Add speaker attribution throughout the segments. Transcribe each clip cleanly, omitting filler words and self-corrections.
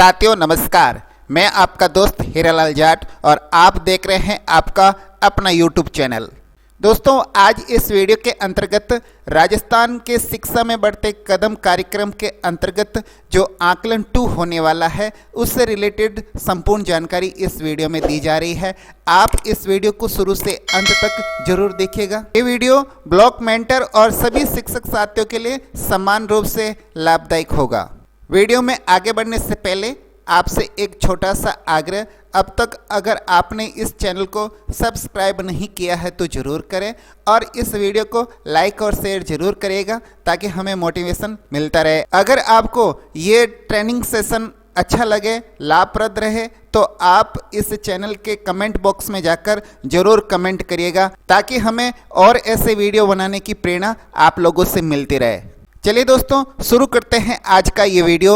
Speaker 1: साथियों नमस्कार, मैं आपका दोस्त हीरालाल जाट और आप देख रहे हैं आपका अपना यूट्यूब चैनल। दोस्तों, आज इस वीडियो के अंतर्गत राजस्थान के शिक्षा में बढ़ते कदम कार्यक्रम के अंतर्गत जो आकलन 2 होने वाला है उससे रिलेटेड संपूर्ण जानकारी इस वीडियो में दी जा रही है। आप इस वीडियो को शुरू से अंत तक जरूर देखिएगा। ये वीडियो ब्लॉक मेंटर और सभी शिक्षक साथियों के लिए समान रूप से लाभदायक होगा। वीडियो में आगे बढ़ने से पहले आपसे एक छोटा सा आग्रह, अब तक अगर आपने इस चैनल को सब्सक्राइब नहीं किया है तो ज़रूर करें और इस वीडियो को लाइक और शेयर ज़रूर करिएगा ताकि हमें मोटिवेशन मिलता रहे। अगर आपको ये ट्रेनिंग सेशन अच्छा लगे, लाभप्रद रहे तो आप इस चैनल के कमेंट बॉक्स में जाकर ज़रूर कमेंट करिएगा ताकि हमें और ऐसे वीडियो बनाने की प्रेरणा आप लोगों से मिलती रहे। चलिए दोस्तों, शुरू करते हैं आज का ये वीडियो।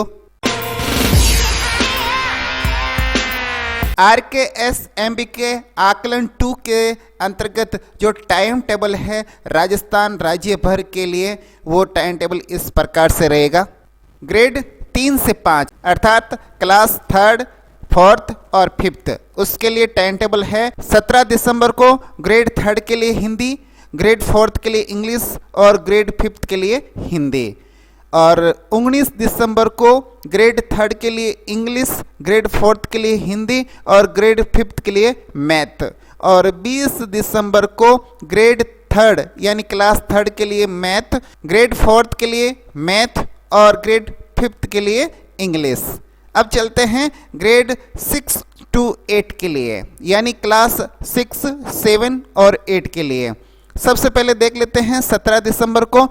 Speaker 1: RKSMBK आकलन 2 के अंतर्गत जो टाइम टेबल है राजस्थान राज्य भर के लिए, वो टाइम टेबल इस प्रकार से रहेगा। ग्रेड 3 से 5 अर्थात क्लास 3rd, 4th और 5th, उसके लिए टाइम टेबल है। 17 दिसंबर को ग्रेड 3rd के लिए हिंदी, ग्रेड 4th के लिए इंग्लिश और ग्रेड 5th के लिए हिंदी। और 19 दिसंबर को ग्रेड 3rd के लिए इंग्लिश, ग्रेड 4th के लिए हिंदी और ग्रेड 5th के लिए मैथ। और 20 दिसंबर को ग्रेड 3rd यानी क्लास 3rd के लिए मैथ, ग्रेड 4th के लिए मैथ और ग्रेड 5th के लिए इंग्लिश। अब चलते हैं ग्रेड 6 to 8 के लिए यानी क्लास 6, 7 और 8 के लिए। सबसे पहले देख लेते हैं 17 दिसंबर को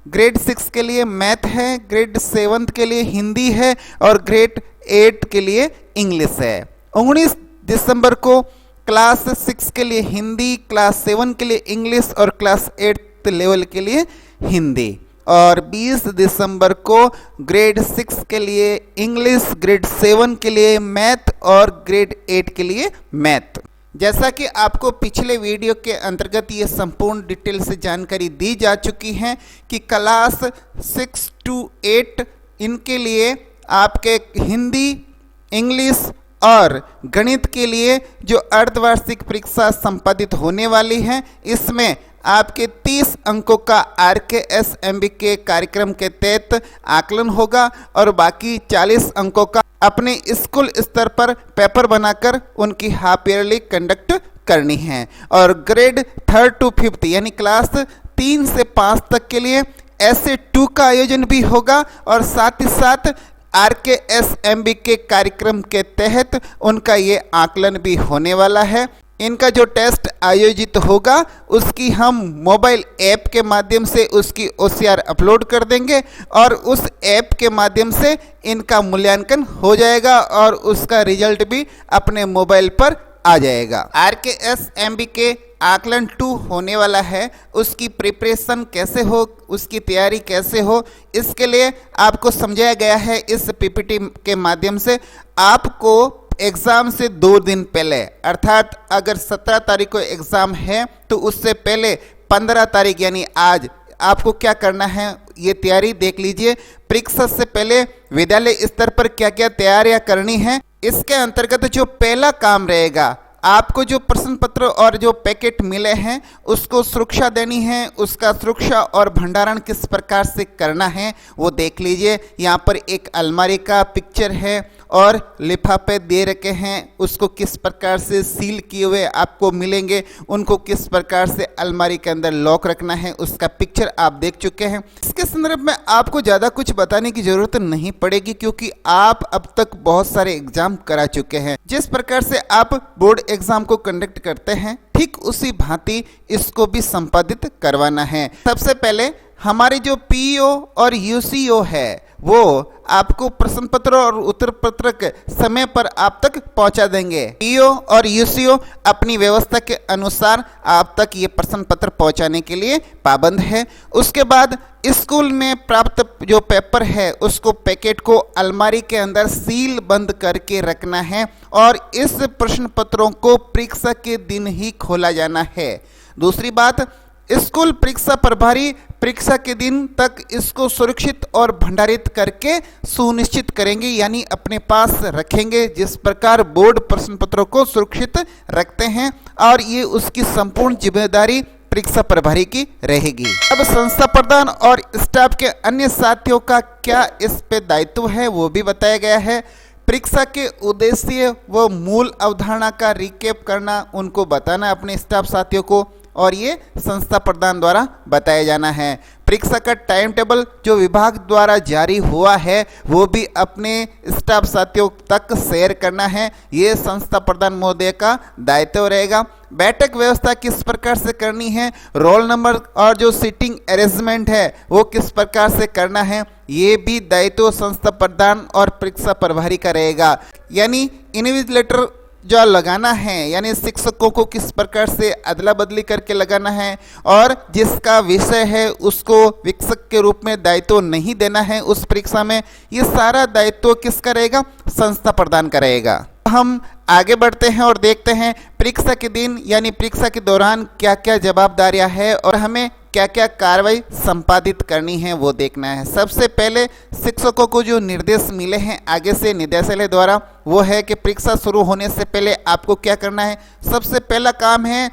Speaker 1: ग्रेड 6 के लिए मैथ है, ग्रेड 7 के लिए हिंदी है और ग्रेड 8 के लिए इंग्लिश है। 19 दिसंबर को क्लास 6 के लिए हिंदी, क्लास 7 के लिए इंग्लिश और क्लास 8th लेवल के लिए हिंदी। और 20 दिसंबर को ग्रेड 6 के लिए इंग्लिश, ग्रेड 7 के लिए मैथ और ग्रेड 8 के लिए मैथ। जैसा कि आपको पिछले वीडियो के अंतर्गत ये संपूर्ण डिटेल से जानकारी दी जा चुकी है कि क्लास 6 to 8 इनके लिए आपके हिंदी, इंग्लिश और गणित के लिए जो अर्धवार्षिक परीक्षा संपादित होने वाली है, इसमें आपके 30 अंकों का RKSMBK कार्यक्रम के तहत आकलन होगा और बाकी 40 अंकों का अपने स्कूल स्तर पर पेपर बनाकर उनकी हाफ ईयरली कंडक्ट करनी है। और ग्रेड 3rd to 5th यानी क्लास 3 से 5 तक के लिए SA2 का आयोजन भी होगा और साथ ही साथ RKSMBK कार्यक्रम के तहत उनका ये आकलन भी होने वाला है। इनका जो टेस्ट आयोजित होगा उसकी हम मोबाइल ऐप के माध्यम से उसकी OCR अपलोड कर देंगे और उस ऐप के माध्यम से इनका मूल्यांकन हो जाएगा और उसका रिजल्ट भी अपने मोबाइल पर आ जाएगा। RKSMBK आकलन 2 होने वाला है, उसकी प्रिपरेशन कैसे हो, उसकी तैयारी कैसे हो, इसके लिए आपको समझाया गया है इस PPT के माध्यम से। आपको एग्ज़ाम से 2 दिन पहले अर्थात अगर 17 तारीख को एग्ज़ाम है तो उससे पहले 15 तारीख यानी आज आपको क्या करना है ये तैयारी देख लीजिए। परीक्षा से पहले विद्यालय स्तर पर क्या क्या तैयारियां करनी है, इसके अंतर्गत जो पहला काम रहेगा, आपको जो प्रश्न पत्र और जो पैकेट मिले हैं उसको सुरक्षा देनी है। उसका सुरक्षा और भंडारण किस प्रकार से करना है वो देख लीजिए। यहाँ पर एक अलमारी का पिक्चर है और लिफाफे दे रखे हैं, उसको किस प्रकार से सील किए हुए आपको मिलेंगे, उनको किस प्रकार से अलमारी के अंदर लॉक रखना है, उसका पिक्चर आप देख चुके हैं। इसके संदर्भ में आपको ज़्यादा कुछ बताने की ज़रूरत नहीं पड़ेगी क्योंकि आप अब तक बहुत सारे एग्जाम करा चुके हैं। जिस प्रकार से आप बोर्ड एग्जाम को कंडक्ट करते हैं ठीक उसी भांति इसको भी संपादित करवाना है। सबसे पहले हमारे जो PO और UCO है वो आपको प्रश्न पत्र और उत्तर पत्रक समय पर आप तक पहुंचा देंगे। PO और UCO अपनी व्यवस्था के अनुसार आप तक ये प्रश्न पत्र पहुंचाने के लिए पाबंद है। उसके बाद स्कूल में प्राप्त जो पेपर है उसको पैकेट को अलमारी के अंदर सील बंद करके रखना है और इस प्रश्न पत्रों को परीक्षा के दिन ही खोला जाना है। दूसरी बात, स्कूल परीक्षा प्रभारी परीक्षा के दिन तक इसको सुरक्षित और भंडारित करके सुनिश्चित करेंगे, यानी अपने पास रखेंगे, जिस प्रकार बोर्ड प्रश्न पत्रों को सुरक्षित रखते हैं, और ये उसकी संपूर्ण जिम्मेदारी परीक्षा प्रभारी की रहेगी। अब संस्था प्रधान और स्टाफ के अन्य साथियों का क्या इस पे दायित्व है वो भी बताया गया है। परीक्षा के उद्देश्य व मूल अवधारणा का रिकैप करना, उनको बताना अपने स्टाफ साथियों को, और ये संस्था प्रधान द्वारा बताया जाना है। परीक्षा का टाइम टेबल जो विभाग द्वारा जारी हुआ है वो भी अपने स्टाफ साथियों तक शेयर करना है, ये संस्था प्रधान महोदय का दायित्व रहेगा। बैठक व्यवस्था किस प्रकार से करनी है, रोल नंबर और जो सीटिंग अरेंजमेंट है वो किस प्रकार से करना है, ये भी दायित्व संस्था प्रधान और परीक्षा प्रभारी का रहेगा। यानी इन्विजिलेटर जो लगाना है, यानी शिक्षकों को किस प्रकार से अदला बदली करके लगाना है, और जिसका विषय है उसको शिक्षक के रूप में दायित्व नहीं देना है उस परीक्षा में, ये सारा दायित्व किसका रहेगा, संस्था प्रदान करेगा। हम आगे बढ़ते हैं और देखते हैं परीक्षा के दिन यानी परीक्षा के दौरान क्या क्या जवाबदारियां हैं और हमें क्या क्या कार्रवाई संपादित करनी है वो देखना है। सबसे पहले शिक्षकों को जो निर्देश मिले हैं आगे से निदेशालय द्वारा, वो है कि परीक्षा शुरू होने से पहले आपको क्या करना है। सबसे पहला काम है,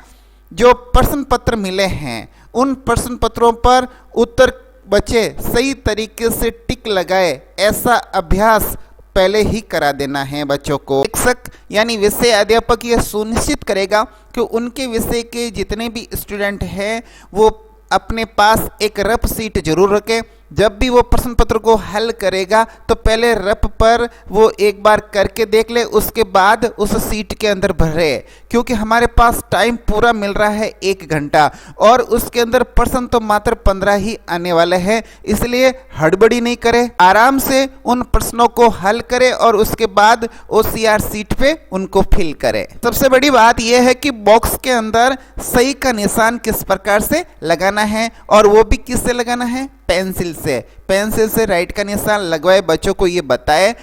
Speaker 1: जो प्रश्न पत्र मिले हैं उन प्रश्न पत्रों पर उत्तर बच्चे सही तरीके से टिक लगाए, ऐसा अभ्यास पहले ही करा देना है बच्चों को। शिक्षक यानी विषय अध्यापक ये सुनिश्चित करेगा कि उनके विषय के जितने भी स्टूडेंट हैं वो अपने पास एक रफ सीट जरूर रखें। जब भी वो प्रश्न पत्र को हल करेगा तो पहले रफ पर वो एक बार करके देख ले, उसके बाद उस सीट के अंदर भरे, क्योंकि हमारे पास टाइम पूरा मिल रहा है 1 घंटा और उसके अंदर प्रश्न तो मात्र 15 ही आने वाले हैं, इसलिए हड़बड़ी नहीं करे, आराम से उन प्रश्नों को हल करे और उसके बाद OCR सीट पे उनको फिल करे। सबसे बड़ी बात यह है कि बॉक्स के अंदर सही का निशान किस प्रकार से लगाना है, और वो भी किससे लगाना है, पेंसिल से राइट का निशान लगवाए, बच्चों को ये बताए।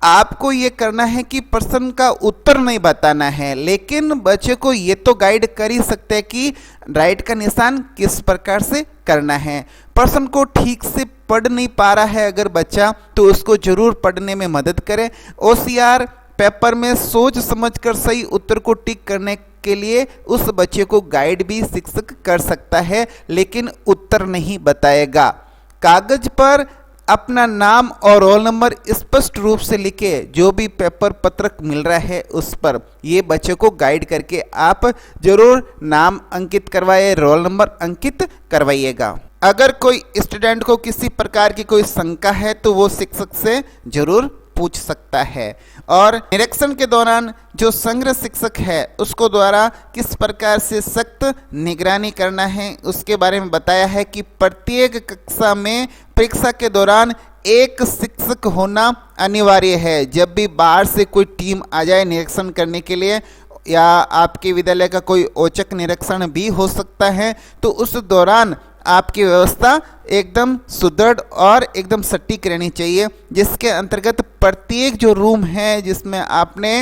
Speaker 1: आपको ये करना है कि प्रश्न का उत्तर नहीं बताना है, लेकिन बच्चे को ये तो गाइड कर ही सकते हैं कि राइट का निशान किस प्रकार से करना है। प्रश्न को ठीक से पढ़ नहीं पा रहा है अगर बच्चा, तो उसको जरूर पढ़ने में मदद करें। OCR पेपर में सोच समझकर सही उत्तर को टिक करने के लिए उस बच्चे को गाइड भी शिक्षक कर सकता है, लेकिन उत्तर नहीं बताएगा। कागज पर अपना नाम और रोल नंबर स्पष्ट रूप से लिखे, जो भी पेपर पत्रक मिल रहा है उस पर ये बच्चे को गाइड करके आप जरूर नाम अंकित करवाइए, रोल नंबर अंकित करवाइएगा। अगर कोई स्टूडेंट को किसी प्रकार की कोई शंका है तो वो शिक्षक से जरूर पूछ सकता है। और निरीक्षण के दौरान जो संग्रह शिक्षक है उसको द्वारा किस प्रकार से सख्त निगरानी करना है उसके बारे में बताया है कि प्रत्येक कक्षा में परीक्षा के दौरान एक शिक्षक होना अनिवार्य है। जब भी बाहर से कोई टीम आ जाए निरीक्षण करने के लिए, या आपके विद्यालय का कोई औचक निरीक्षण भी हो सकता है, तो उस दौरान आपकी व्यवस्था एकदम सुदृढ़ और एकदम सटीक रहनी चाहिए, जिसके अंतर्गत प्रत्येक जो रूम है जिसमें आपने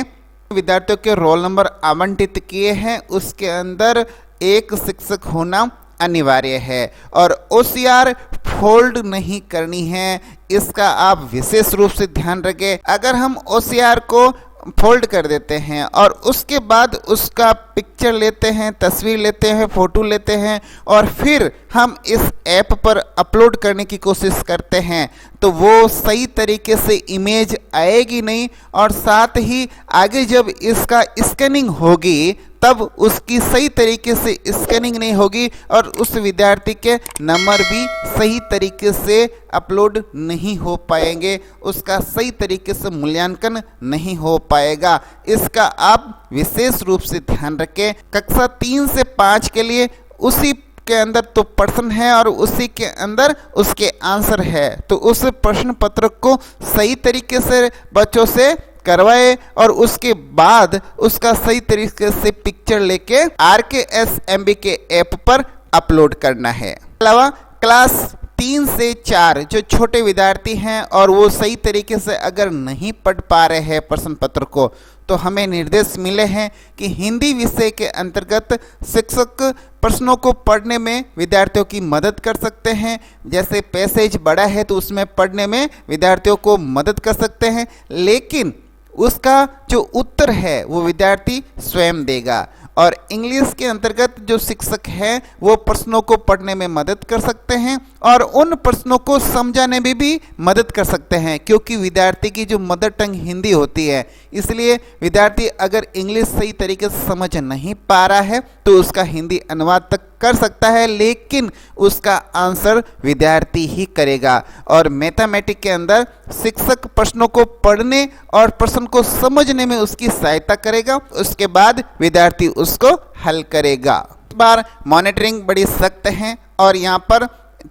Speaker 1: विद्यार्थियों के रोल नंबर आवंटित किए हैं उसके अंदर एक शिक्षक होना अनिवार्य है। और OCR फोल्ड नहीं करनी है, इसका आप विशेष रूप से ध्यान रखें। अगर हम OCR को फोल्ड कर देते हैं और उसके बाद उसका पिक्चर लेते हैं, तस्वीर लेते हैं, फोटो लेते हैं और फिर हम इस ऐप पर अपलोड करने की कोशिश करते हैं, तो वो सही तरीके से इमेज आएगी नहीं, और साथ ही आगे जब इसका स्कैनिंग होगी तब उसकी सही तरीके से स्कैनिंग नहीं होगी और उस विद्यार्थी के नंबर भी सही तरीके से अपलोड नहीं हो पाएंगे, उसका सही तरीके से मूल्यांकन नहीं हो पाएगा। इसका आप विशेष रूप से ध्यान रखें। कक्षा 3 से 5 के लिए उसी के अंदर तो प्रश्न है और उसी के अंदर उसके आंसर है, तो उस प्रश्न पत्र को सही तरीके से बच्चों से करवाए और उसके बाद उसका सही तरीके से पिक्चर लेके RKS MB के ऐप पर अपलोड करना है। अलावा क्लास 3 से 4 जो छोटे विद्यार्थी हैं और वो सही तरीके से अगर नहीं पढ़ पा रहे हैं प्रश्न पत्र को, तो हमें निर्देश मिले हैं कि हिंदी विषय के अंतर्गत शिक्षक प्रश्नों को पढ़ने में विद्यार्थियों की मदद कर सकते हैं। जैसे पैसेज बड़ा है तो उसमें पढ़ने में विद्यार्थियों को मदद कर सकते हैं, लेकिन उसका जो उत्तर है वो विद्यार्थी स्वयं देगा। और इंग्लिश के अंतर्गत जो शिक्षक हैं वो प्रश्नों को पढ़ने में मदद कर सकते हैं और उन प्रश्नों को समझाने में भी मदद कर सकते हैं, क्योंकि विद्यार्थी की जो मदर टंग हिंदी होती है, इसलिए विद्यार्थी अगर इंग्लिश सही तरीके से समझ नहीं पा रहा है तो उसका हिंदी अनुवाद तक कर सकता है, लेकिन उसका आंसर विद्यार्थी ही करेगा। और मैथमेटिक्स के अंदर शिक्षक प्रश्नों को पढ़ने और प्रश्न को समझने में उसकी सहायता करेगा, उसके बाद विद्यार्थी उसको हल करेगा। इस बार मॉनिटरिंग बड़ी सख्त है और यहाँ पर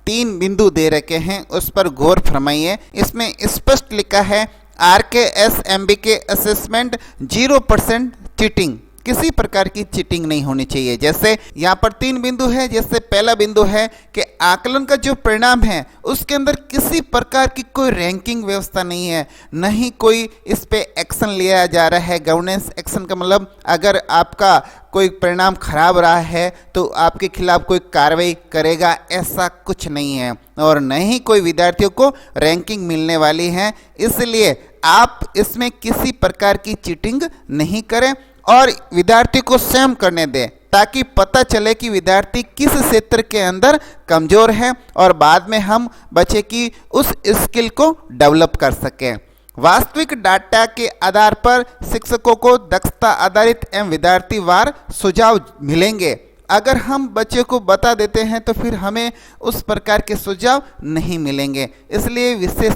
Speaker 1: 3 बिंदु दे रखे हैं, उस पर गौर फरमाइए। इसमें स्पष्ट लिखा है RKS MBK असेसमेंट 0% चीटिंग, किसी प्रकार की चीटिंग नहीं होनी चाहिए। जैसे यहाँ पर 3 बिंदु है। जैसे पहला बिंदु है कि आकलन का जो परिणाम है उसके अंदर किसी प्रकार की कोई रैंकिंग व्यवस्था नहीं है, न ही कोई इस पे एक्शन लिया जा रहा है। गवर्नेंस एक्शन का मतलब अगर आपका कोई परिणाम खराब रहा है तो आपके खिलाफ कोई कार्रवाई करेगा, ऐसा कुछ नहीं है। और न ही कोई विद्यार्थियों को रैंकिंग मिलने वाली है, इसलिए आप इसमें किसी प्रकार की चीटिंग नहीं करें और विद्यार्थी को स्वयं करने दें, ताकि पता चले कि विद्यार्थी किस क्षेत्र के अंदर कमज़ोर है और बाद में हम बच्चे की उस स्किल को डेवलप कर सकें। वास्तविक डाटा के आधार पर शिक्षकों को दक्षता आधारित एवं विद्यार्थीवार सुझाव मिलेंगे। अगर हम बच्चे को बता देते हैं तो फिर हमें उस प्रकार के सुझाव नहीं मिलेंगे, इसलिए विशेष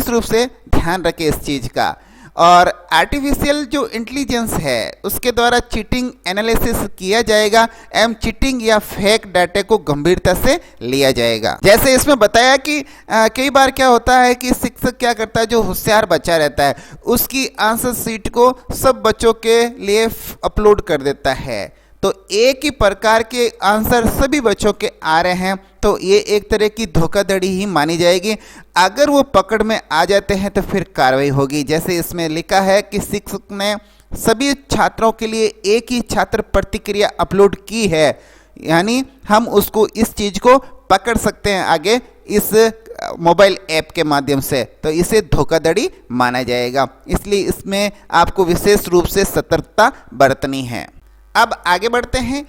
Speaker 1: रूप से ध्यान रखें इस चीज़ का। और आर्टिफिशियल जो इंटेलिजेंस है उसके द्वारा चीटिंग एनालिसिस किया जाएगा एवं चीटिंग या फेक डाटा को गंभीरता से लिया जाएगा। जैसे इसमें बताया कि कई बार क्या होता है कि शिक्षक क्या करता है, जो होशियार बच्चा रहता है उसकी आंसर शीट को सब बच्चों के लिए अपलोड कर देता है, तो एक ही प्रकार के आंसर सभी बच्चों के आ रहे हैं, तो ये एक तरह की धोखाधड़ी ही मानी जाएगी। अगर वो पकड़ में आ जाते हैं तो फिर कार्रवाई होगी। जैसे इसमें लिखा है कि शिक्षक ने सभी छात्रों के लिए एक ही छात्र प्रतिक्रिया अपलोड की है, यानी हम उसको इस चीज़ को पकड़ सकते हैं आगे इस मोबाइल ऐप के माध्यम से, तो इसे धोखाधड़ी माना जाएगा। इसलिए इसमें आपको विशेष रूप से सतर्कता बरतनी है। अब आगे बढ़ते हैं।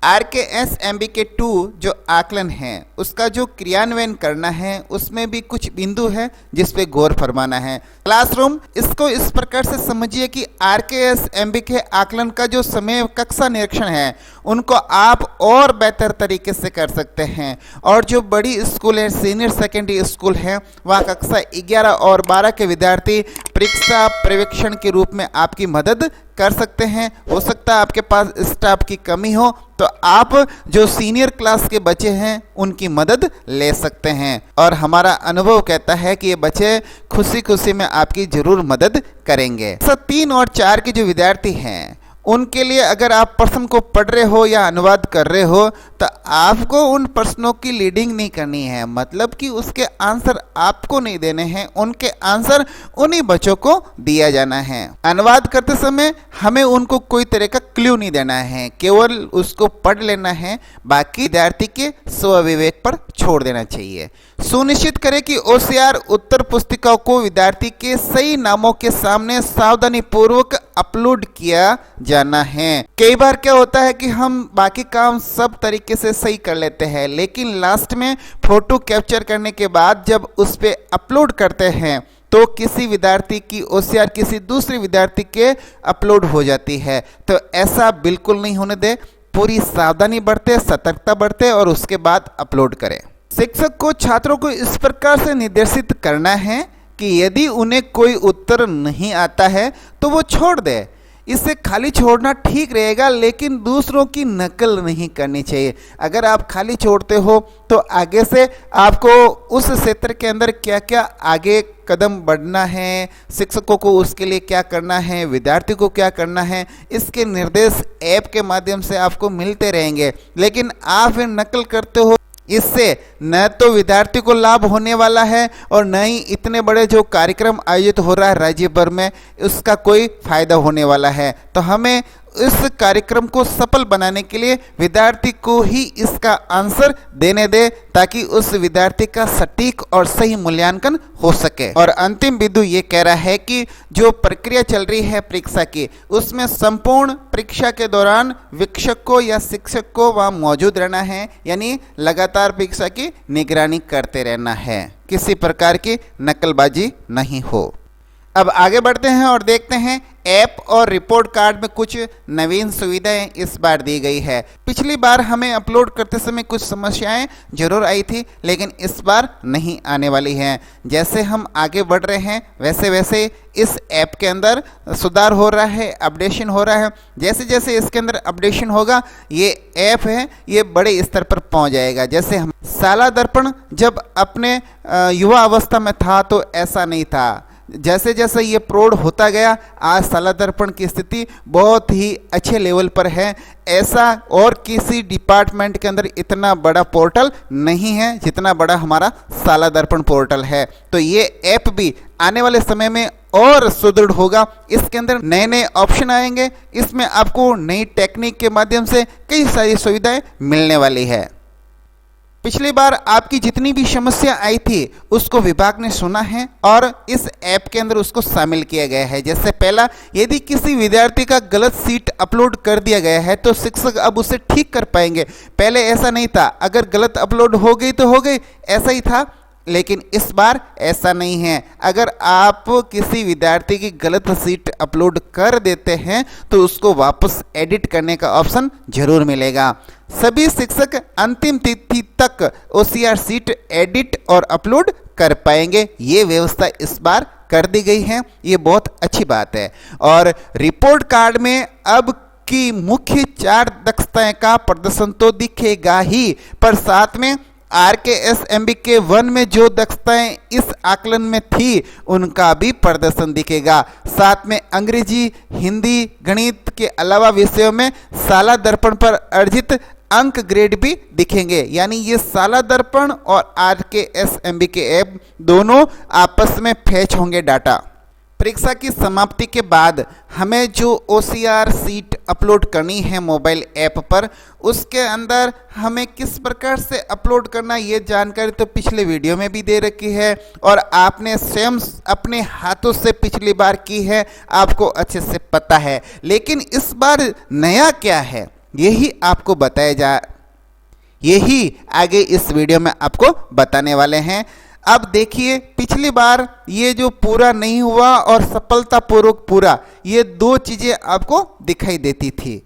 Speaker 1: RKS MBK 2 जो आकलन है उसका जो क्रियान्वयन करना है उसमें भी कुछ बिंदु है जिस पे गौर फरमाना है। क्लासरूम, इसको इस प्रकार से समझिए कि RKS MBK आकलन का जो समय कक्षा निरीक्षण है उनको आप और बेहतर तरीके से कर सकते हैं। और जो बड़ी स्कूल है, सीनियर सेकेंडरी स्कूल है, वहाँ कक्षा 11 और 12 के विद्यार्थी परीक्षा पर्यवेक्षण के रूप में आपकी मदद कर सकते हैं। हो सकता है आपके पास स्टाफ की कमी हो तो आप जो सीनियर क्लास के बच्चे हैं उनकी मदद ले सकते हैं, और हमारा अनुभव कहता है कि ये बच्चे खुशी खुशी में आपकी जरूर मदद करेंगे। 3 और 4 के जो विद्यार्थी हैं उनके लिए अगर आप प्रश्न को पढ़ रहे हो या अनुवाद कर रहे हो तो आपको उन प्रश्नों की लीडिंग नहीं करनी है, मतलब कि उसके आंसर आपको नहीं देने हैं, उनके आंसर उन्हीं बच्चों को दिया जाना है। अनुवाद करते समय हमें उनको कोई तरह का क्लू नहीं देना है, केवल उसको पढ़ लेना है, बाकी विद्यार्थी के स्वविवेक पर छोड़ देना चाहिए। सुनिश्चित करें कि OCR उत्तर पुस्तिकाओं को विद्यार्थी के सही नामों के सामने सावधानी पूर्वक अपलोड किया जाना है। कई बार क्या होता है कि हम बाकी काम सब तरीके से सही कर लेते हैं, लेकिन लास्ट में फोटो कैप्चर करने के बाद जब उस पे अपलोड करते हैं तो किसी विद्यार्थी की OCR किसी दूसरे विद्यार्थी के अपलोड हो जाती है। तो ऐसा बिल्कुल नहीं होने दे, पूरी सावधानी बरते, सतर्कता बरते और उसके बाद अपलोड करें। शिक्षक को छात्रों को इस प्रकार से निर्देशित करना है कि यदि उन्हें कोई उत्तर नहीं आता है तो वो छोड़ दे। इसे खाली छोड़ना ठीक रहेगा, लेकिन दूसरों की नकल नहीं करनी चाहिए। अगर आप खाली छोड़ते हो तो आगे से आपको उस क्षेत्र के अंदर क्या क्या आगे कदम बढ़ना है, शिक्षकों को उसके लिए क्या करना है, विद्यार्थी को क्या करना है, इसके निर्देश ऐप के माध्यम से आपको मिलते रहेंगे। लेकिन आप फिर नकल करते हो इससे न तो विद्यार्थी को लाभ होने वाला है और न ही इतने बड़े जो कार्यक्रम आयोजित हो रहा है राज्य भर में उसका कोई फायदा होने वाला है। तो हमें इस कार्यक्रम को सफल बनाने के लिए विद्यार्थी को ही इसका आंसर देने दे ताकि उस विद्यार्थी का सटीक और सही मूल्यांकन हो सके। और अंतिम बिंदु ये कह रहा है कि जो प्रक्रिया चल रही है परीक्षा की उसमें संपूर्ण परीक्षा के दौरान शिक्षक को या शिक्षक को वहाँ मौजूद रहना है, यानी लगातार परीक्षा की निगरानी करते रहना है, किसी प्रकार की नकलबाजी नहीं हो। अब आगे बढ़ते हैं और देखते हैं ऐप और रिपोर्ट कार्ड में कुछ नवीन सुविधाएं इस बार दी गई है। पिछली बार हमें अपलोड करते समय कुछ समस्याएं जरूर आई थी, लेकिन इस बार नहीं आने वाली हैं। जैसे हम आगे बढ़ रहे हैं वैसे वैसे इस ऐप के अंदर सुधार हो रहा है, अपडेशन हो रहा है। जैसे जैसे इसके अंदर अपडेशन होगा ये ऐप है ये बड़े स्तर पर पहुंच जाएगा। जैसे हम साला दर्पण जब अपने युवा अवस्था में था तो ऐसा नहीं था। जैसे जैसे ये प्रौढ़ होता गया आज साला दर्पण की स्थिति बहुत ही अच्छे लेवल पर है। ऐसा और किसी डिपार्टमेंट के अंदर इतना बड़ा पोर्टल नहीं है जितना बड़ा हमारा साला दर्पण पोर्टल है। तो ये ऐप भी आने वाले समय में और सुदृढ़ होगा। इसके अंदर नए नए ऑप्शन आएंगे, इसमें आपको नई टेक्निक के माध्यम से कई सारी सुविधाएं मिलने वाली है। पिछली बार आपकी जितनी भी समस्या आई थी उसको विभाग ने सुना है और इस ऐप के अंदर उसको शामिल किया गया है। जैसे पहला, यदि किसी विद्यार्थी का गलत सीट अपलोड कर दिया गया है तो शिक्षक अब उसे ठीक कर पाएंगे। पहले ऐसा नहीं था, अगर गलत अपलोड हो गई तो हो गई, ऐसा ही था। लेकिन इस बार ऐसा नहीं है। अगर आप किसी विद्यार्थी की गलत सीट अपलोड कर देते हैं तो उसको वापस एडिट करने का ऑप्शन जरूर मिलेगा। सभी शिक्षक अंतिम तिथि तक OCR सीट एडिट और अपलोड कर पाएंगे। ये व्यवस्था इस बार कर दी गई है, ये बहुत अच्छी बात है। और रिपोर्ट कार्ड में अब की मुख्य 4 दक्षताएं का प्रदर्शन तो दिखेगा ही, पर साथ में RKSMBK 1 में जो दक्षताएं इस आकलन में थी उनका भी प्रदर्शन दिखेगा। साथ में अंग्रेजी, हिंदी, गणित के अलावा विषयों में साला दर्पण पर अर्जित अंक ग्रेड भी दिखेंगे। यानी ये साला दर्पण और RKSMBK ऐप दोनों आपस में फैच होंगे डाटा। परीक्षा की समाप्ति के बाद हमें जो OCR सीट अपलोड करनी है मोबाइल ऐप पर, उसके अंदर हमें किस प्रकार से अपलोड करना ये जानकारी तो पिछले वीडियो में भी दे रखी है और आपने स्वयं अपने हाथों से पिछली बार की है, आपको अच्छे से पता है। लेकिन इस बार नया क्या है यही आपको यही आगे इस वीडियो में आपको बताने वाले हैं। अब देखिए, पिछली बार ये जो पूरा नहीं हुआ और सफलतापूर्वक पूरा, ये 2 चीजें आपको दिखाई देती थी।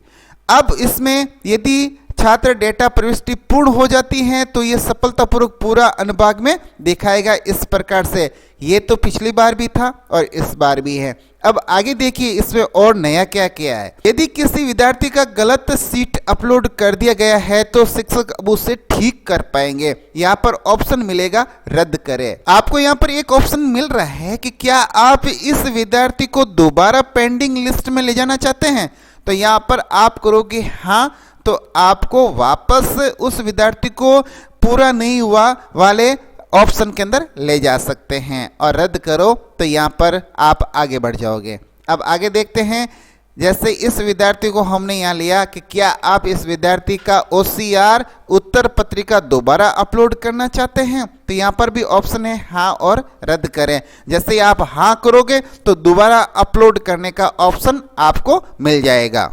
Speaker 1: अब इसमें यदि छात्र डेटा प्रविष्टि पूर्ण हो जाती हैं तो ये सफलतापूर्वक पूरा अनुभाग में दिखाएगा इस प्रकार से। ये तो पिछली बार भी था और इस बार भी है। अब आगे देखिए इसमें और नया क्या क्या है। यदि किसी विद्यार्थी का गलत सीट अपलोड कर दिया गया है तो शिक्षक अब उसे ठीक कर पाएंगे। यहाँ पर ऑप्शन मिलेगा रद्द करें। आपको यहाँ पर एक ऑप्शन मिल रहा है कि क्या आप इस विद्यार्थी को दोबारा पेंडिंग लिस्ट में ले जाना चाहते हैं, तो यहाँ पर आप करोगे हाँ, तो आपको वापस उस विद्यार्थी को पूरा नहीं हुआ वाले ऑप्शन के अंदर ले जा सकते हैं और रद्द करो तो यहाँ पर आप आगे बढ़ जाओगे। अब आगे देखते हैं, जैसे इस विद्यार्थी को हमने यहाँ लिया कि क्या आप इस विद्यार्थी का OCR उत्तर पत्रिका दोबारा अपलोड करना चाहते हैं, तो यहाँ पर भी ऑप्शन है हाँ और रद्द करें। जैसे आप हाँ करोगे तो दोबारा अपलोड करने का ऑप्शन आपको मिल जाएगा।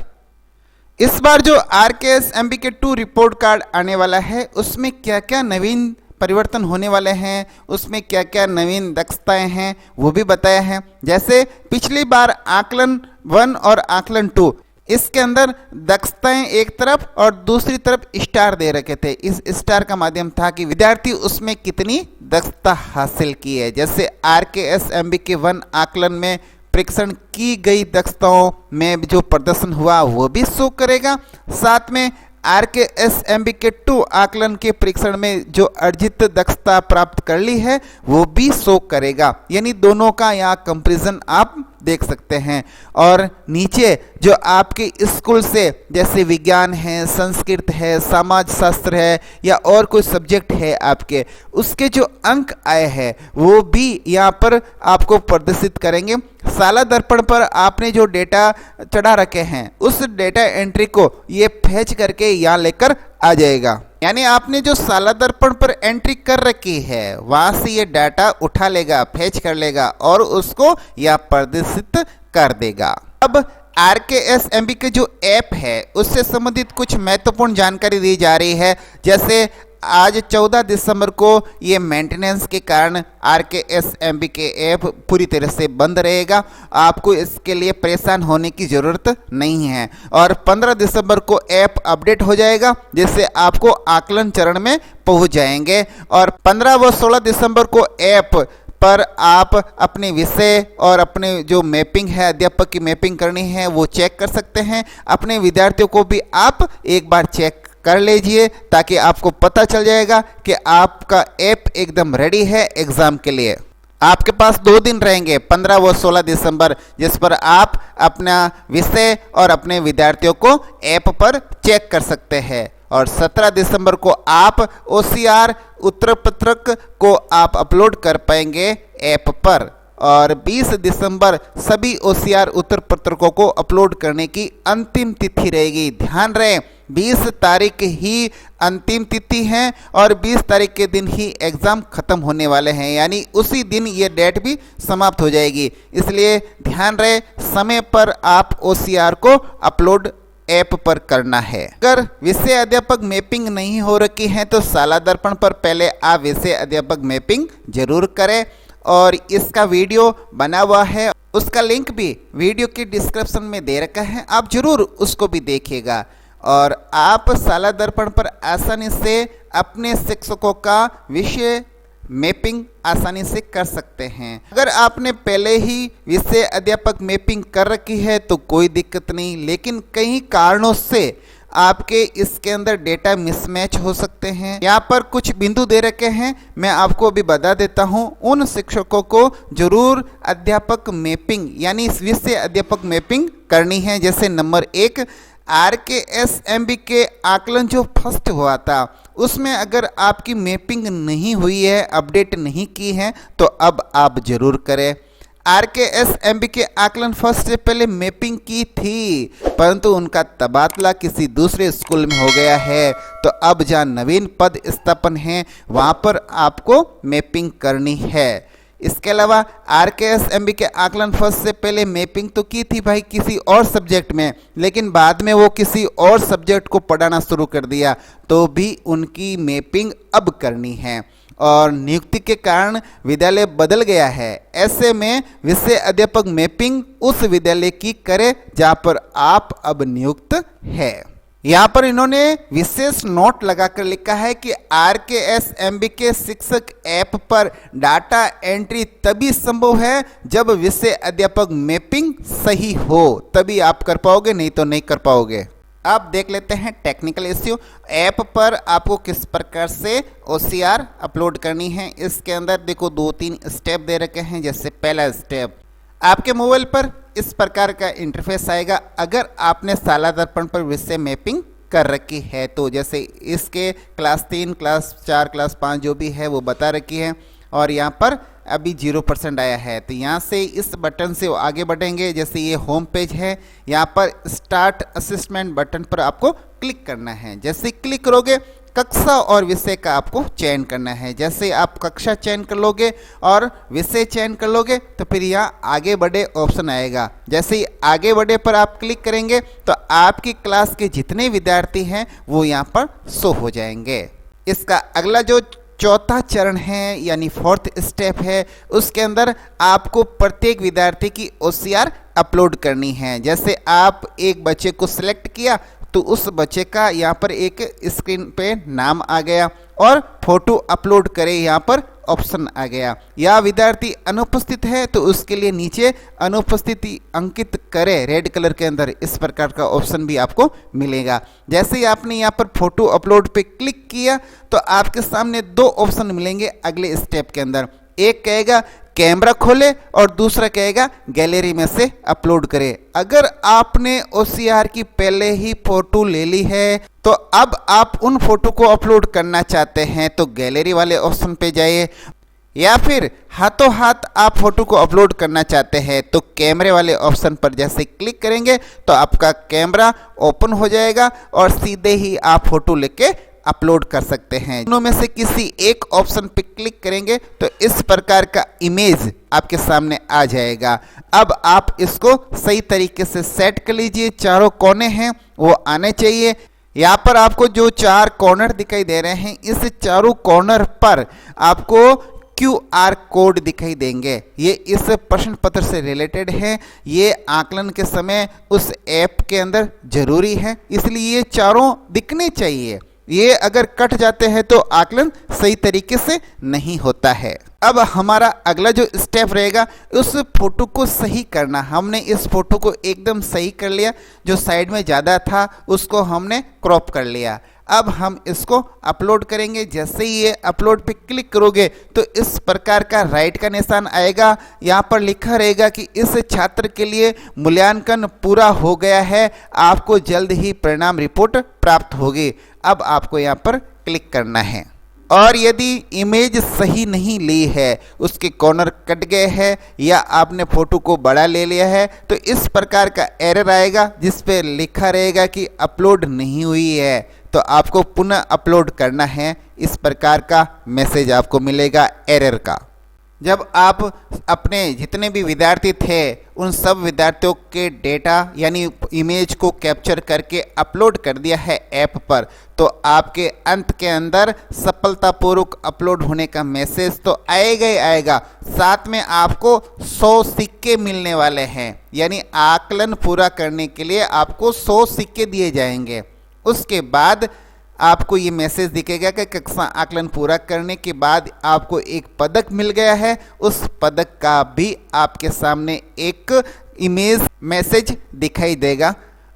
Speaker 1: इस बार जो RKSMBK 2 रिपोर्ट कार्ड आने वाला है उसमें क्या क्या नवीन परिवर्तन होने वाले हैं, उसमें क्या क्या नवीन दक्षताएं हैं वो भी बताया है। जैसे पिछली बार आकलन 1 और आकलन 2, इसके अंदर दक्षताएं एक तरफ और दूसरी तरफ स्टार दे रखे थे। इस स्टार का माध्यम था कि विद्यार्थी उसमें कितनी दक्षता हासिल की है। जैसे RKSMBK 1 आकलन में परीक्षण की गई दक्षताओं में जो प्रदर्शन हुआ वो भी शो करेगा। साथ में RKSMBK 2 आकलन के परीक्षण में जो अर्जित दक्षता प्राप्त कर ली है वो भी शो करेगा। यानी दोनों का यहाँ कंपैरिजन आप देख सकते हैं। और नीचे जो आपके स्कूल से जैसे विज्ञान है, संस्कृत है, समाज शास्त्र है या और कोई सब्जेक्ट है आपके, उसके जो अंक आए हैं वो भी यहाँ पर आपको प्रदर्शित करेंगे। साला दर्पण पर आपने जो डेटा चढ़ा रखे हैं उस डेटा एंट्री को ये फैच करके यहाँ लेकर आ जाएगा। यानी आपने जो साला दर्पण पर एंट्री कर रखी है वहां से ये डाटा उठा लेगा, फैच कर लेगा और उसको यह प्रदर्शित कर देगा। अब RKS MB के जो ऐप है उससे संबंधित कुछ महत्वपूर्ण जानकारी दी जा रही है। जैसे आज 14 दिसंबर को ये मेंटेनेंस के कारण RKS MB के ऐप पूरी तरह से बंद रहेगा, आपको इसके लिए परेशान होने की ज़रूरत नहीं है। और 15 दिसंबर को ऐप अपडेट हो जाएगा जिससे आपको आकलन चरण में पहुंच जाएंगे। और 15 व 16 दिसंबर को ऐप पर आप अपने विषय और अपने जो मैपिंग है, अध्यापक की मैपिंग करनी है वो चेक कर सकते हैं। अपने विद्यार्थियों को भी आप एक बार चेक कर लीजिए ताकि आपको पता चल जाएगा कि आपका ऐप एकदम रेडी है एग्ज़ाम के लिए। आपके पास 2 दिन रहेंगे 15 व 16 दिसंबर जिस पर आप अपना विषय और अपने विद्यार्थियों को ऐप पर चेक कर सकते हैं। और 17 दिसंबर को आप OCR उत्तर पत्रक को आप अपलोड कर पाएंगे ऐप पर। और 20 दिसंबर सभी OCR उत्तर पत्रकों को अपलोड करने की अंतिम तिथि रहेगी। ध्यान रहे 20 तारीख ही अंतिम तिथि है और 20 तारीख के दिन ही एग्ज़ाम ख़त्म होने वाले हैं, यानी उसी दिन ये डेट भी समाप्त हो जाएगी। इसलिए ध्यान रहे समय पर आप OCR को अपलोड ऐप पर करना है। अगर विषय अध्यापक मैपिंग नहीं हो रखी है तो साला दर्पण पर पहले आप विषय अध्यापक मैपिंग जरूर करें। और इसका वीडियो बना हुआ है, उसका लिंक भी वीडियो की डिस्क्रिप्शन में दे रखा है, आप जरूर उसको भी देखिएगा। और आप साला दर्पण पर आसानी से अपने शिक्षकों का विषय मैपिंग आसानी से कर सकते हैं। अगर आपने पहले ही विषय अध्यापक मैपिंग कर रखी है तो कोई दिक्कत नहीं, लेकिन कई कारणों से आपके इसके अंदर डेटा मिसमैच हो सकते हैं। यहाँ पर कुछ बिंदु दे रखे हैं, मैं आपको अभी बता देता हूँ। उन शिक्षकों को जरूर अध्यापक मैपिंग यानी विषय अध्यापक मैपिंग करनी है। जैसे नंबर 1 RKS MB के आकलन जो फर्स्ट हुआ था उसमें अगर आपकी मैपिंग नहीं हुई है, अपडेट नहीं की है तो अब आप जरूर करें। RKS MB के आकलन फर्स्ट से पहले मैपिंग की थी परंतु उनका तबादला किसी दूसरे स्कूल में हो गया है, तो अब जहाँ नवीन पद स्थापन है वहाँ पर आपको मैपिंग करनी है। इसके अलावा RKS MB के आकलन फर्स्ट से पहले मैपिंग तो की थी भाई किसी और सब्जेक्ट में, लेकिन बाद में वो किसी और सब्जेक्ट को पढ़ाना शुरू कर दिया, तो भी उनकी मैपिंग अब करनी है। और नियुक्ति के कारण विद्यालय बदल गया है, ऐसे में विषय अध्यापक मैपिंग उस विद्यालय की करें जहाँ पर आप अब नियुक्त है। यहाँ पर इन्होंने विशेष नोट लगाकर लिखा है कि RKS MB के शिक्षक ऐप पर डाटा एंट्री तभी संभव है जब विषय अध्यापक मैपिंग सही हो, तभी आप कर पाओगे, नहीं तो नहीं कर पाओगे। अब देख लेते हैं टेक्निकल इश्यू। ऐप पर आपको किस प्रकार से OCR अपलोड करनी है। इसके अंदर देखो 2-3 स्टेप दे रखे हैं। जैसे पहला स्टेप, आपके मोबाइल पर इस प्रकार का इंटरफेस आएगा अगर आपने साला दर्पण पर विषय मैपिंग कर रखी है तो। जैसे इसके क्लास 3, क्लास 4, क्लास 5 जो भी है वो बता रखी है और यहाँ पर अभी 0% आया है, तो यहाँ से इस बटन से आगे बढ़ेंगे। जैसे ये होम पेज है, यहाँ पर स्टार्ट असेसमेंट बटन पर आपको क्लिक करना है। जैसे क्लिक करोगे कक्षा और विषय का आपको चयन करना है। जैसे आप कक्षा चयन कर लोगे और विषय चयन कर लोगे तो फिर यहाँ आगे बढ़े ऑप्शन आएगा। जैसे ही आगे बढ़े पर आप क्लिक करेंगे तो आपकी क्लास के जितने विद्यार्थी हैं वो यहाँ पर शो हो जाएंगे। इसका अगला जो चौथा चरण है यानी 4th स्टेप है, उसके अंदर आपको प्रत्येक विद्यार्थी की OCR अपलोड करनी है। जैसे आप एक बच्चे को सिलेक्ट किया तो उस बच्चे का यहाँ पर एक स्क्रीन पे नाम आ गया और फोटो अपलोड करें यहाँ पर ऑप्शन आ गया। या विद्यार्थी अनुपस्थित है तो उसके लिए नीचे अनुपस्थिति अंकित करें रेड कलर के अंदर, इस प्रकार का ऑप्शन भी आपको मिलेगा। जैसे ही आपने यहाँ पर फोटो अपलोड पे क्लिक किया तो आपके सामने 2 ऑप्शन मिलेंगे अगले स्टेप के अंदर। एक कहेगा कैमरा खोले और दूसरा कहेगा गैलरी में से अपलोड करे। अगर आपने OCR की पहले ही फोटो ले ली है तो अब आप उन फोटो को अपलोड करना चाहते हैं तो गैलरी वाले ऑप्शन पे जाइए, या फिर हाथों हाथ आप फोटो को अपलोड करना चाहते हैं तो कैमरे वाले ऑप्शन पर जैसे क्लिक करेंगे तो आपका कैमरा ओपन हो जाएगा और सीधे ही आप फोटो लेके अपलोड कर सकते हैं। दोनों में से किसी एक ऑप्शन पे क्लिक करेंगे तो इस प्रकार का इमेज आपके सामने आ जाएगा। अब आप इसको सही तरीके से सेट कर लीजिए, चारों कोने हैं वो आने चाहिए। यहाँ पर आपको जो 4 कॉर्नर दिखाई दे रहे हैं, इस चारों कॉर्नर पर आपको QR कोड दिखाई देंगे। ये इस प्रश्न पत्र से रिलेटेड है, ये आकलन के समय उस ऐप के अंदर जरूरी है, इसलिए ये चारों दिखने चाहिए। ये अगर कट जाते हैं तो आकलन सही तरीके से नहीं होता है। अब हमारा अगला जो स्टेप रहेगा उस फोटो को सही करना। हमने इस फोटो को एकदम सही कर लिया, जो साइड में ज़्यादा था उसको हमने क्रॉप कर लिया। अब हम इसको अपलोड करेंगे। जैसे ही ये अपलोड पे क्लिक करोगे तो इस प्रकार का राइट का निशान आएगा। यहाँ पर लिखा रहेगा कि इस छात्र के लिए मूल्यांकन पूरा हो गया है, आपको जल्द ही परिणाम रिपोर्ट प्राप्त होगी। अब आपको यहाँ पर क्लिक करना है। और यदि इमेज सही नहीं ली है, उसके कॉर्नर कट गए हैं या आपने फोटो को बड़ा ले लिया है तो इस प्रकार का एरर आएगा जिस पे लिखा रहेगा कि अपलोड नहीं हुई है, तो आपको पुनः अपलोड करना है। इस प्रकार का मैसेज आपको मिलेगा एरर का। जब आप अपने जितने भी विद्यार्थी थे उन सब विद्यार्थियों के डेटा यानी इमेज को कैप्चर करके अपलोड कर दिया है ऐप पर, तो आपके अंत के अंदर सफलतापूर्वक अपलोड होने का मैसेज तो आएगा ही आएगा, साथ में आपको 100 सिक्के मिलने वाले हैं। यानी आकलन पूरा करने के लिए आपको 100 सिक्के दिए जाएंगे। उसके बाद आपको ये मैसेज दिखेगा कि कक्षा आकलन पूरा करने के बाद आपको एक पदक मिल गया है। उस पदक का भी आपके सामने एक इमेज मैसेज दिखाई देगा।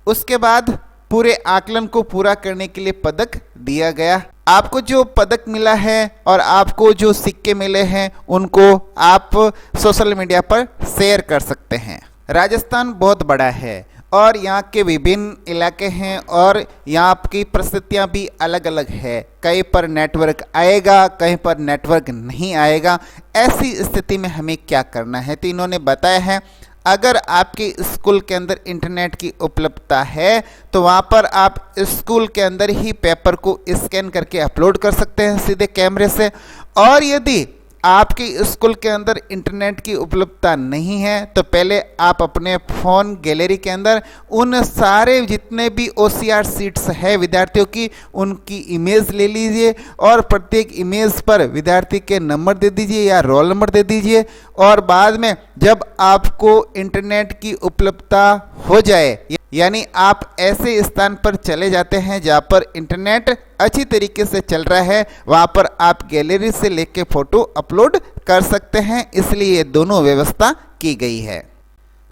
Speaker 1: उसके बाद पूरे आकलन को पूरा करने के लिए पदक दिया गया। आपको जो पदक मिला है और आपको जो सिक्के मिले हैं उनको आप सोशल मीडिया पर शेयर कर सकते हैं। राजस्थान बहुत बड़ा है और यहाँ के विभिन्न इलाके हैं और यहाँ की परिस्थितियाँ भी अलग अलग है। कहीं पर नेटवर्क आएगा, कहीं पर नेटवर्क नहीं आएगा। ऐसी स्थिति में हमें क्या करना है तो इन्होंने बताया है, अगर आपके स्कूल के अंदर इंटरनेट की उपलब्धता है तो वहाँ पर आप स्कूल के अंदर ही पेपर को स्कैन करके अपलोड कर सकते हैं सीधे कैमरे से। और यदि आपके स्कूल के अंदर इंटरनेट की उपलब्धता नहीं है तो पहले आप अपने फ़ोन गैलरी के अंदर उन सारे जितने भी OCR सीट्स है विद्यार्थियों की, उनकी इमेज ले लीजिए और प्रत्येक इमेज पर विद्यार्थी के नंबर दे दीजिए या रोल नंबर दे दीजिए। और बाद में जब आपको इंटरनेट की उपलब्धता हो जाए, यानी आप ऐसे स्थान पर चले जाते हैं जहाँ पर इंटरनेट अच्छी तरीके से चल रहा है, वहाँ पर आप गैलरी से लेके फ़ोटो अपलोड कर सकते हैं। इसलिए ये दोनों व्यवस्था की गई है।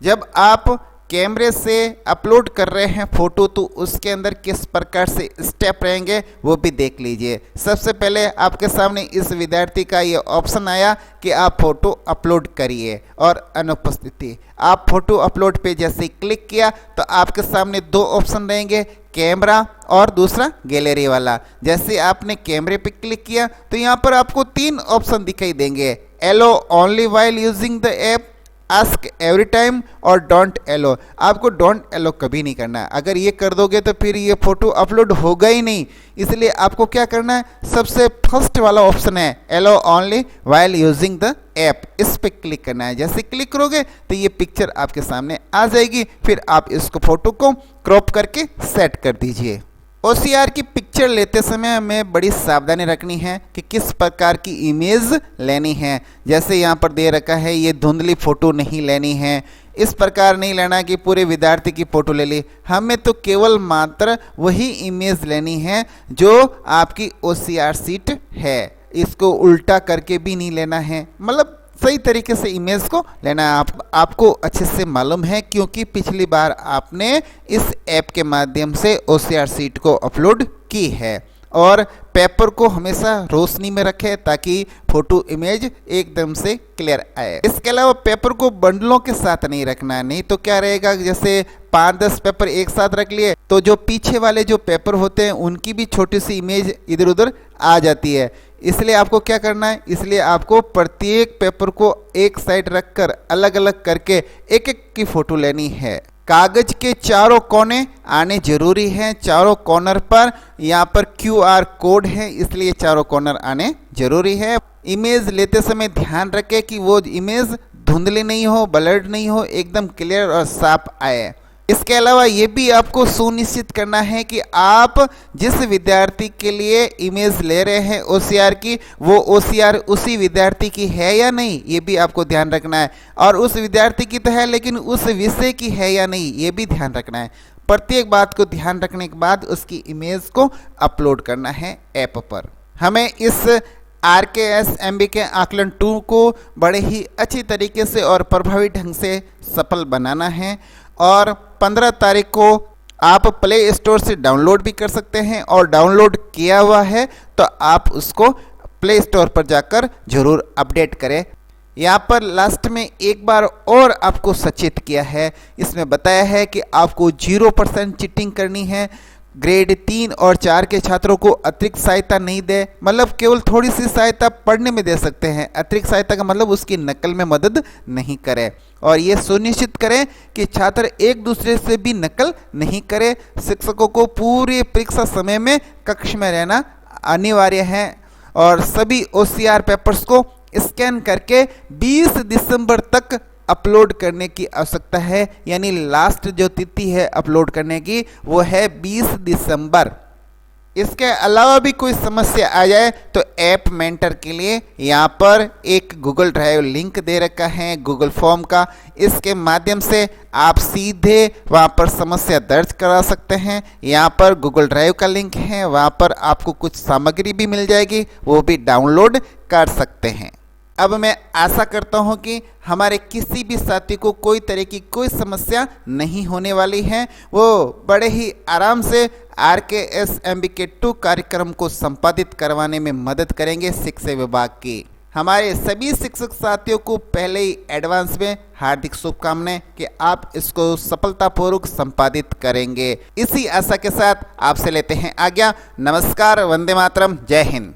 Speaker 1: जब आप कैमरे से अपलोड कर रहे हैं फ़ोटो तो उसके अंदर किस प्रकार से स्टेप रहेंगे वो भी देख लीजिए। सबसे पहले आपके सामने इस विद्यार्थी का ये ऑप्शन आया कि आप फ़ोटो अपलोड करिए और अनुपस्थिति। आप फ़ोटो अपलोड पे जैसे क्लिक किया तो आपके सामने 2 ऑप्शन रहेंगे, कैमरा और दूसरा गैलरी वाला। जैसे आपने कैमरे पे क्लिक किया तो यहाँ पर आपको 3 ऑप्शन दिखाई देंगे, allow only while using the app, ask every time और डोंट एलो। आपको डोंट एलो कभी नहीं करना है। अगर ये कर दोगे तो फिर ये फ़ोटो अपलोड होगा ही नहीं। इसलिए आपको क्या करना है, सबसे फर्स्ट वाला ऑप्शन है allow only while using the app, इस पे क्लिक करना है। जैसे क्लिक करोगे तो ये पिक्चर आपके सामने आ जाएगी। फिर आप इसको फ़ोटो को क्रॉप करके सेट कर दीजिए। OCR की पिक्चर लेते समय हमें बड़ी सावधानी रखनी है कि किस प्रकार की इमेज लेनी है। जैसे यहाँ पर दे रखा है ये धुंधली फ़ोटो नहीं लेनी है, इस प्रकार नहीं लेना कि पूरे विद्यार्थी की फ़ोटो ले ली। हमें तो केवल मात्र वही इमेज लेनी है जो आपकी OCR सीट है। इसको उल्टा करके भी नहीं लेना है, मतलब सही तरीके से इमेज को लेना है। आपको अच्छे से मालूम है क्योंकि पिछली बार आपने इस ऐप के माध्यम से OCR सीट को अपलोड की है और पेपर को हमेशा रोशनी में रखें ताकि फोटो इमेज एकदम से क्लियर आए। इसके अलावा पेपर को बंडलों के साथ नहीं रखना, नहीं तो क्या रहेगा, जैसे 5-10 पेपर एक साथ रख लिए तो जो पीछे वाले जो पेपर होते हैं उनकी भी छोटी सी इमेज इधर उधर आ जाती है। इसलिए आपको क्या करना है, इसलिए आपको प्रत्येक पेपर को एक साइड रखकर अलग अलग करके एक एक की फोटो लेनी है। कागज के चारों कोने आने जरूरी हैं। चारों कॉर्नर पर यहाँ पर QR कोड है, इसलिए चारों कॉर्नर आने जरूरी है। इमेज लेते समय ध्यान रखें कि वो इमेज धुंधली नहीं हो, ब्लर्ड नहीं हो, एकदम क्लियर और साफ आए। इसके अलावा ये भी आपको सुनिश्चित करना है कि आप जिस विद्यार्थी के लिए इमेज ले रहे हैं OCR की, वो OCR उसी विद्यार्थी की है या नहीं, ये भी आपको ध्यान रखना है। और उस विद्यार्थी की तो है लेकिन उस विषय की है या नहीं, ये भी ध्यान रखना है। प्रत्येक बात को ध्यान रखने के बाद उसकी इमेज को अपलोड करना है ऐप पर। हमें इस RKS MBK आकलन 2 को बड़े ही अच्छी तरीके से और प्रभावी ढंग से सफल बनाना है और 15 तारीख को आप प्ले स्टोर से डाउनलोड भी कर सकते हैं, और डाउनलोड किया हुआ है तो आप उसको प्ले स्टोर पर जाकर जरूर अपडेट करें। यहाँ पर लास्ट में एक बार और आपको सचेत किया है, इसमें बताया है कि आपको 0% चीटिंग करनी है। ग्रेड 3 और 4 के छात्रों को अतिरिक्त सहायता नहीं दे, मतलब केवल थोड़ी सी सहायता पढ़ने में दे सकते हैं। अतिरिक्त सहायता का मतलब उसकी नकल में मदद नहीं करें, और ये सुनिश्चित करें कि छात्र एक दूसरे से भी नकल नहीं करें। शिक्षकों को पूरे परीक्षा समय में कक्ष में रहना अनिवार्य है, और सभी OCR पेपर्स को स्कैन करके 20 दिसंबर तक अपलोड करने की आवश्यकता है। यानी लास्ट जो तिथि है अपलोड करने की वो है 20 दिसंबर। इसके अलावा भी कोई समस्या आ जाए तो ऐप मेंटर के लिए यहाँ पर एक गूगल ड्राइव लिंक दे रखा है गूगल फॉर्म का, इसके माध्यम से आप सीधे वहाँ पर समस्या दर्ज करा सकते हैं। यहाँ पर गूगल ड्राइव का लिंक है, वहाँ पर आपको कुछ सामग्री भी मिल जाएगी, वो भी डाउनलोड कर सकते हैं। अब मैं आशा करता हूं कि हमारे किसी भी साथी को कोई तरह की कोई समस्या नहीं होने वाली है। वो बड़े ही आराम से RKS MBK 2 कार्यक्रम को संपादित करवाने में मदद करेंगे शिक्षा विभाग की। हमारे सभी शिक्षक साथियों को पहले ही एडवांस में हार्दिक शुभकामनाएं कि आप इसको सफलतापूर्वक संपादित करेंगे। इसी आशा के साथ आपसे लेते हैं आज्ञा। नमस्कार, वंदे मातरम, जय हिंद।